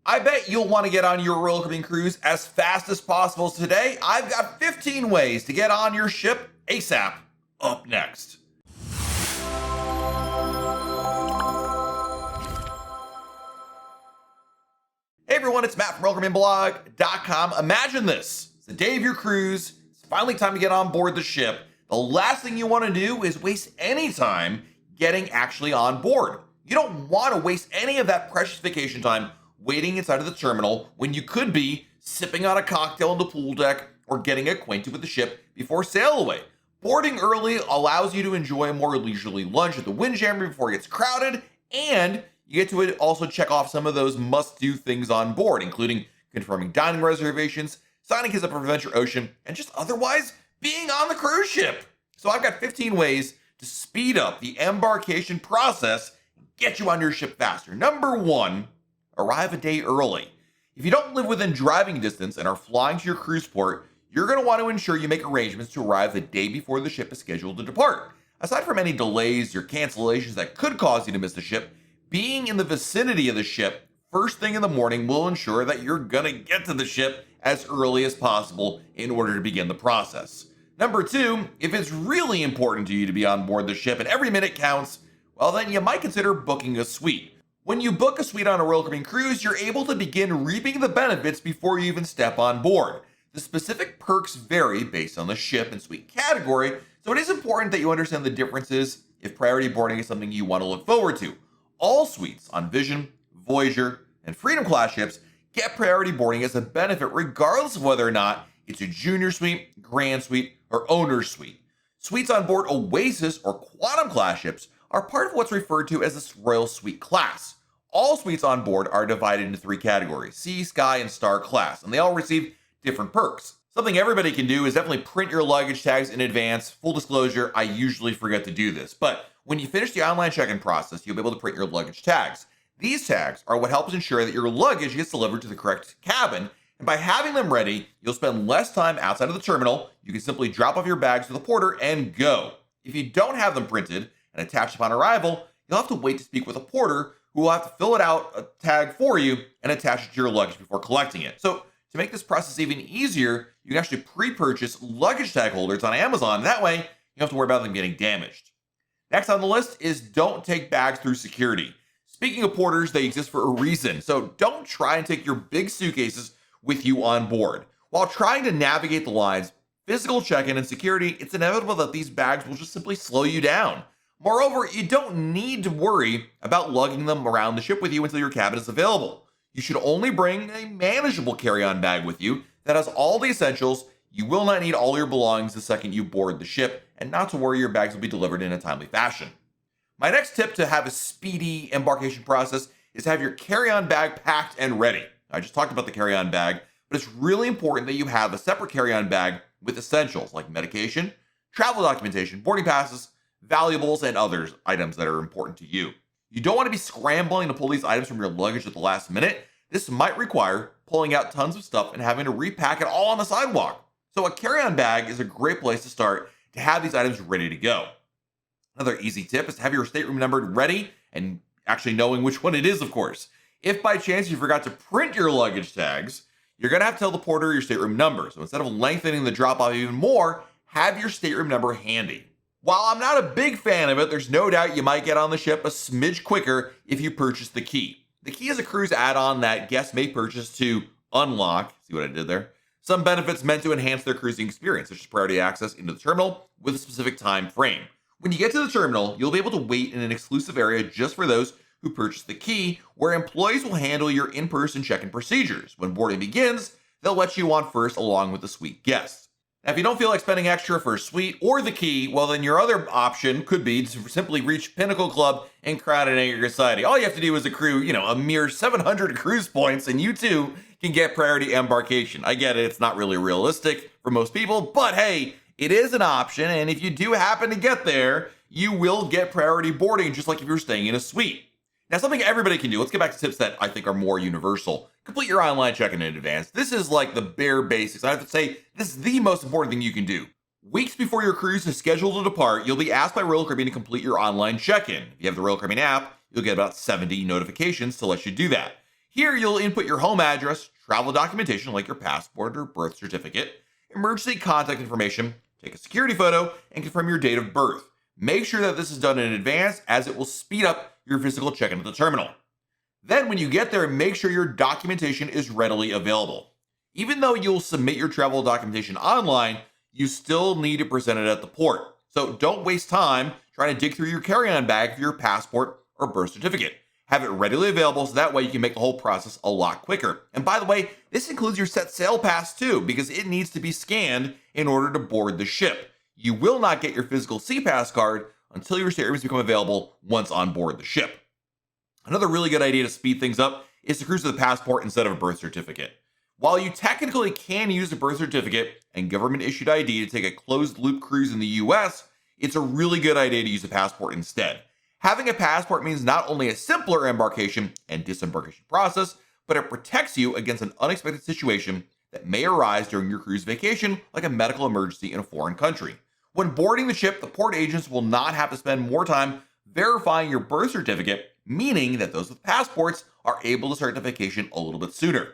I bet you'll want to get on your Royal Caribbean cruise as fast as possible. Today, I've got 15 ways to get on your ship ASAP. Up next. Hey everyone, it's Matt from RoyalCaribbeanBlog.com. Imagine this. It's the day of your cruise. It's finally time to get on board the ship. The last thing you want to do is waste any time getting actually on board. You don't want to waste any of that precious vacation time waiting inside of the terminal when you could be sipping on a cocktail on the pool deck or getting acquainted with the ship before sail away. Boarding early allows you to enjoy a more leisurely lunch at the Windjammer before it gets crowded, and you get to also check off some of those must-do things on board, including confirming dining reservations, signing his up for Adventure Ocean, and just otherwise being on the cruise ship. So I've got 15 ways to speed up the embarkation process and get you on your ship faster. Number 1, arrive a day early. If you don't live within driving distance and are flying to your cruise port, you're going to want to ensure you make arrangements to arrive the day before the ship is scheduled to depart. Aside from any delays or cancellations that could cause you to miss the ship, being in the vicinity of the ship first thing in the morning will ensure that you're going to get to the ship as early as possible in order to begin the process. Number 2, if it's really important to you to be on board the ship and every minute counts, well then you might consider booking a suite. When you book a suite on a Royal Caribbean cruise, you're able to begin reaping the benefits before you even step on board. The specific perks vary based on the ship and suite category, so it is important that you understand the differences if priority boarding is something you want to look forward to. All suites on Vision, Voyager, and Freedom class ships get priority boarding as a benefit regardless of whether or not it's a Junior Suite, Grand Suite, or Owner's Suite. Suites on board Oasis or Quantum class ships are part of what's referred to as the Royal Suite class. All suites on board are divided into 3 categories, Sea, Sky, and Star class, and they all receive different perks. Something everybody can do is definitely print your luggage tags in advance. Full disclosure, I usually forget to do this, but when you finish the online check-in process, you'll be able to print your luggage tags. These tags are what helps ensure that your luggage gets delivered to the correct cabin, and by having them ready, you'll spend less time outside of the terminal. You can simply drop off your bags to the porter and go. If you don't have them printed and attached upon arrival, you'll have to wait to speak with a porter who will have to fill it out a tag for you and attach it to your luggage before collecting it. So to make this process even easier, you can actually pre-purchase luggage tag holders on Amazon. That way, you don't have to worry about them getting damaged. Next on the list is don't take bags through security. Speaking of porters, they exist for a reason, so don't try and take your big suitcases with you on board. While trying to navigate the lines, physical check-in and security, it's inevitable that these bags will just simply slow you down. Moreover, you don't need to worry about lugging them around the ship with you until your cabin is available. You should only bring a manageable carry-on bag with you that has all the essentials. You will not need all your belongings the second you board the ship, and not to worry, your bags will be delivered in a timely fashion. My next tip to have a speedy embarkation process is to have your carry-on bag packed and ready. I just talked about the carry-on bag, but it's really important that you have a separate carry-on bag with essentials like medication, travel documentation, boarding passes, valuables, and other items that are important to you. You don't want to be scrambling to pull these items from your luggage at the last minute. This might require pulling out tons of stuff and having to repack it all on the sidewalk. So a carry-on bag is a great place to start to have these items ready to go. Another easy tip is to have your stateroom numbered ready and actually knowing which one it is, of course. If by chance you forgot to print your luggage tags, you're going to have to tell the porter your stateroom number. So instead of lengthening the drop-off even more, have your stateroom number handy. While I'm not a big fan of it, there's no doubt you might get on the ship a smidge quicker if you purchase the key. The key is a cruise add-on that guests may purchase to unlock, see what I did there, some benefits meant to enhance their cruising experience, such as priority access into the terminal with a specific time frame. When you get to the terminal, you'll be able to wait in an exclusive area just for those who purchase the key, where employees will handle your in-person check-in procedures. When boarding begins, they'll let you on first along with the suite guests. Now, if you don't feel like spending extra for a suite or the key, well, then your other option could be to simply reach Pinnacle Club and Crown and Anchor Society. All you have to do is accrue, a mere 700 cruise points, and you too can get priority embarkation. I get it, it's not really realistic for most people, but hey, it is an option, and if you do happen to get there, you will get priority boarding just like if you're staying in a suite. Now, something everybody can do, let's get back to tips that I think are more universal. Complete your online check-in in advance. This is like the bare basics. I have to say, this is the most important thing you can do. Weeks before your cruise is scheduled to depart, you'll be asked by Royal Caribbean to complete your online check-in. If you have the Royal Caribbean app, you'll get about 70 notifications to let you do that. Here, you'll input your home address, travel documentation like your passport or birth certificate, emergency contact information, take a security photo, and confirm your date of birth. Make sure that this is done in advance, as it will speed up your physical check-in at the terminal. Then when you get there, make sure your documentation is readily available. Even though you'll submit your travel documentation online, you still need to present it at the port. So don't waste time trying to dig through your carry-on bag for your passport or birth certificate. Have it readily available so that way you can make the whole process a lot quicker. And by the way, this includes your set sail pass too, because it needs to be scanned in order to board the ship. You will not get your physical SeaPass card until your statements become available once on board the ship. Another really good idea to speed things up is to cruise with a passport instead of a birth certificate. While you technically can use a birth certificate and government-issued ID to take a closed-loop cruise in the US, it's a really good idea to use a passport instead. Having a passport means not only a simpler embarkation and disembarkation process, but it protects you against an unexpected situation that may arise during your cruise vacation, like a medical emergency in a foreign country. When boarding the ship, the port agents will not have to spend more time verifying your birth certificate, meaning that those with passports are able to start the vacation a little bit sooner.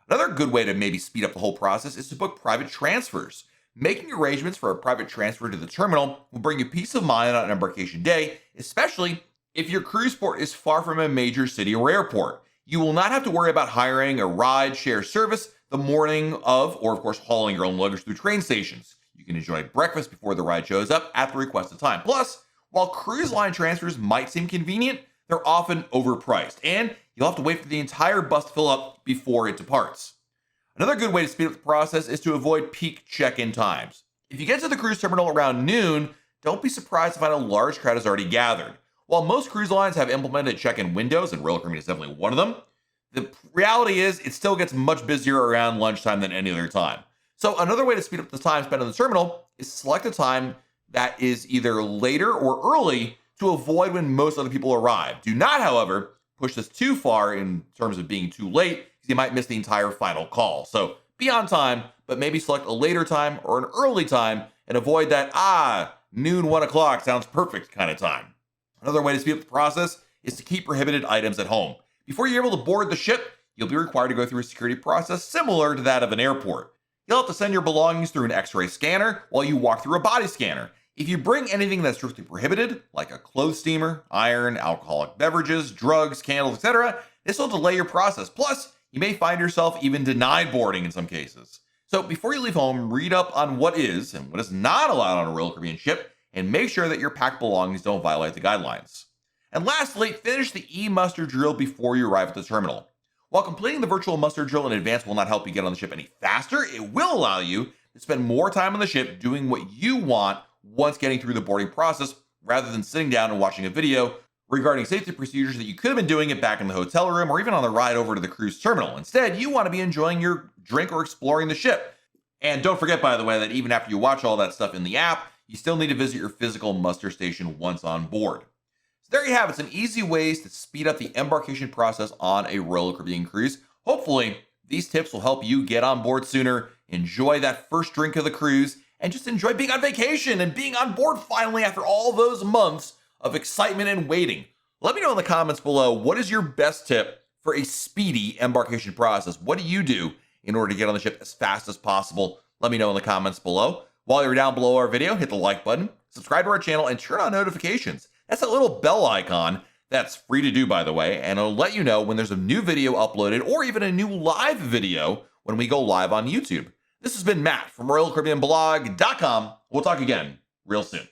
Another good way to maybe speed up the whole process is to book private transfers. Making arrangements for a private transfer to the terminal will bring you peace of mind on embarkation day, especially if your cruise port is far from a major city or airport. You will not have to worry about hiring a ride-share service the morning of, or of course hauling your own luggage through train stations. You can enjoy breakfast before the ride shows up at the requested time. Plus, while cruise line transfers might seem convenient, they're often overpriced, and you'll have to wait for the entire bus to fill up before it departs. Another good way to speed up the process is to avoid peak check-in times. If you get to the cruise terminal around noon, don't be surprised to find a large crowd has already gathered. While most cruise lines have implemented check-in windows, and Royal Caribbean is definitely one of them, the reality is it still gets much busier around lunchtime than any other time. So another way to speed up the time spent in the terminal is select a time that is either later or early to avoid when most other people arrive. Do not, however, push this too far in terms of being too late, because you might miss the entire final call. So be on time, but maybe select a later time or an early time and avoid that, noon, 1 o'clock sounds perfect kind of time. Another way to speed up the process is to keep prohibited items at home. Before you're able to board the ship, you'll be required to go through a security process similar to that of an airport. You'll have to send your belongings through an X-ray scanner while you walk through a body scanner. If you bring anything that's strictly prohibited, like a clothes steamer, iron, alcoholic beverages, drugs, candles, etc., this will delay your process. Plus, you may find yourself even denied boarding in some cases. So before you leave home, read up on what is and what is not allowed on a Royal Caribbean ship, and make sure that your packed belongings don't violate the guidelines. And lastly, finish the eMuster drill before you arrive at the terminal. While completing the virtual muster drill in advance will not help you get on the ship any faster, it will allow you to spend more time on the ship doing what you want once getting through the boarding process, rather than sitting down and watching a video regarding safety procedures that you could have been doing it back in the hotel room or even on the ride over to the cruise terminal. Instead, you want to be enjoying your drink or exploring the ship. And don't forget, by the way, that even after you watch all that stuff in the app, you still need to visit your physical muster station once on board. So there you have it, some easy ways to speed up the embarkation process on a Royal Caribbean cruise. Hopefully, these tips will help you get on board sooner, enjoy that first drink of the cruise, and just enjoy being on vacation and being on board finally after all those months of excitement and waiting. Let me know in the comments below, what is your best tip for a speedy embarkation process? What do you do in order to get on the ship as fast as possible? Let me know in the comments below. While you're down below our video, hit the like button, subscribe to our channel, and turn on notifications. That's that little bell icon. That's free to do, by the way, and it'll let you know when there's a new video uploaded or even a new live video when we go live on YouTube. This has been Matt from RoyalCaribbeanBlog.com. We'll talk again real soon.